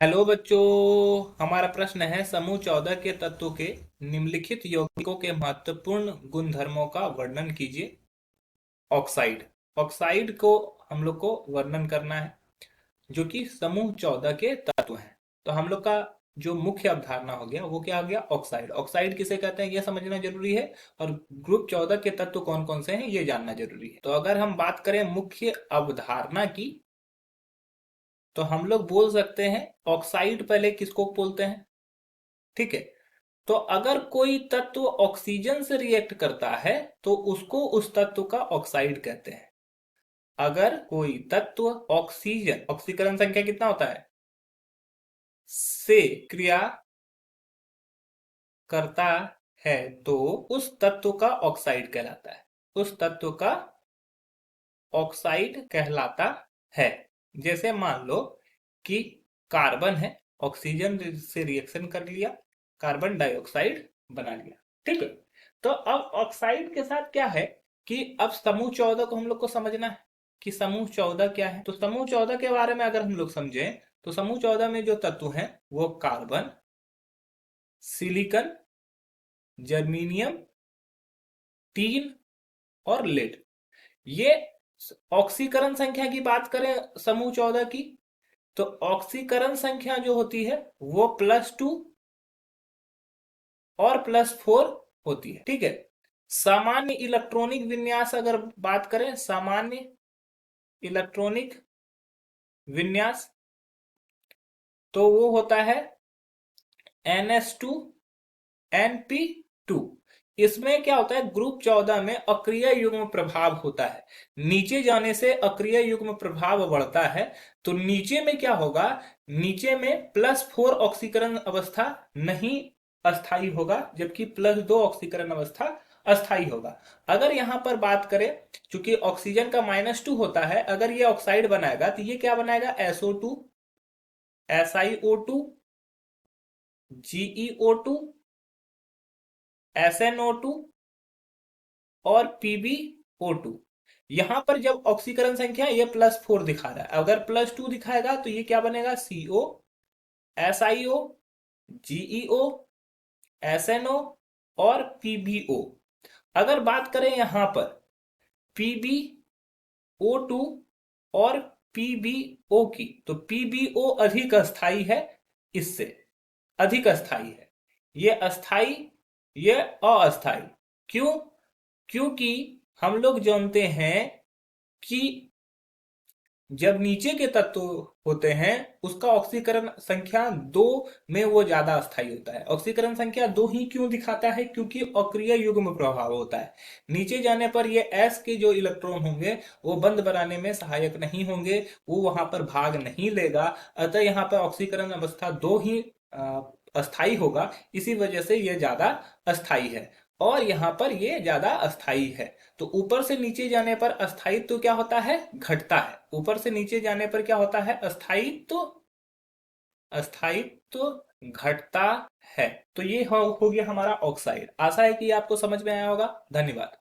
Hello बच्चों। हमारा प्रश्न है समूह 14 के तत्वों के निम्नलिखित यौगिकों के महत्वपूर्ण गुणधर्मों का वर्णन कीजिए। ऑक्साइड। ऑक्साइड को हम लोग को वर्णन करना है जो कि समूह 14 के तत्व हैं। तो हम लोग का जो मुख्य अवधारणा हो गया वो क्या हो गया? ऑक्साइड। ऑक्साइड किसे कहते हैं ये समझना जरूरी है, और ग्रुप 14 के तत्व कौन कौन से हैं ये जानना जरूरी है। तो अगर हम बात करें मुख्य अवधारणा की, तो हम लोग बोल सकते हैं ऑक्साइड पहले किसको बोलते हैं। ठीक है। तो अगर कोई तत्व ऑक्सीजन से रिएक्ट करता है तो उसको उस तत्व का ऑक्साइड कहते हैं। अगर कोई तत्व ऑक्सीजन, ऑक्सीकरण संख्या कितना होता है, से क्रिया करता है तो उस तत्व का ऑक्साइड कहलाता है। उस तत्व का ऑक्साइड कहलाता है। जैसे मान लो कि कार्बन है, ऑक्सीजन से रिएक्शन कर लिया, कार्बन डाइऑक्साइड बना लिया। ठीक है। तो अब ऑक्साइड के साथ क्या है कि अब समूह 14 को हम लोग को समझना है कि समूह 14 क्या है। तो समूह 14 के बारे में अगर हम लोग समझें तो समूह 14 में जो तत्व हैं वो कार्बन, सिलिकन, जर्मीनियम, टीन और लेड। ये ऑक्सीकरण संख्या की बात करें समूह 14 की, तो ऑक्सीकरण संख्या जो होती है वो +2 और +4 होती है। ठीक है। सामान्य इलेक्ट्रॉनिक विन्यास अगर बात करें, सामान्य इलेक्ट्रॉनिक विन्यास, तो वो होता है NH2 NP2। इसमें क्या होता है, ग्रुप 14 में अक्रिय युग्म प्रभाव होता है। नीचे जाने से अक्रिय युग्म प्रभाव बढ़ता है। तो नीचे में क्या होगा, नीचे में +4 ऑक्सीकरण अवस्था नहीं अस्थाई होगा, जबकि +2 ऑक्सीकरण अवस्था अस्थाई होगा। अगर यहां पर बात करें, चूंकि ऑक्सीजन का -2 होता है, अगर ये ऑक्साइड बनाएगा तो ये क्या बनाएगा, SO2, SiO2, GeO2, SnO2 और PbO2। यहां पर जब ऑक्सीकरण संख्या ये +4 दिखा रहा है, अगर +2 दिखाएगा तो ये क्या बनेगा, CO, SiO, GeO, SnO और PbO। अगर बात करें यहां पर PbO2 और PbO की, तो PbO अधिक अस्थाई है, इससे अधिक अस्थाई है। ये अस्थाई, ये अस्थाई। क्यों? क्योंकि हम लोग जानते हैं कि जब नीचे के तत्व होते हैं उसका ऑक्सीकरण संख्या 2 में वो ज्यादा अस्थाई होता है। ऑक्सीकरण संख्या 2 ही क्यों दिखाता है, क्योंकि अक्रिय युग्म प्रभाव होता है। नीचे जाने पर ये S के जो इलेक्ट्रॉन होंगे वो बंद बनाने में सहायक नहीं होंगे, वो वहां पर भाग नहीं लेगा। अतः यहाँ पर ऑक्सीकरण अवस्था 2 ही अस्थाई होगा, इसी वजह से ये ज्यादा अस्थाई है। और यहाँ पर ये ज्यादा अस्थाई है। तो ऊपर से नीचे जाने पर अस्थायित्व क्या होता है, घटता है। ऊपर से नीचे जाने पर क्या होता है, अस्थायित्व, अस्थायित्व घटता है। तो ये हो गया हमारा ऑक्साइड। आशा है कि आपको समझ में आया होगा। धन्यवाद।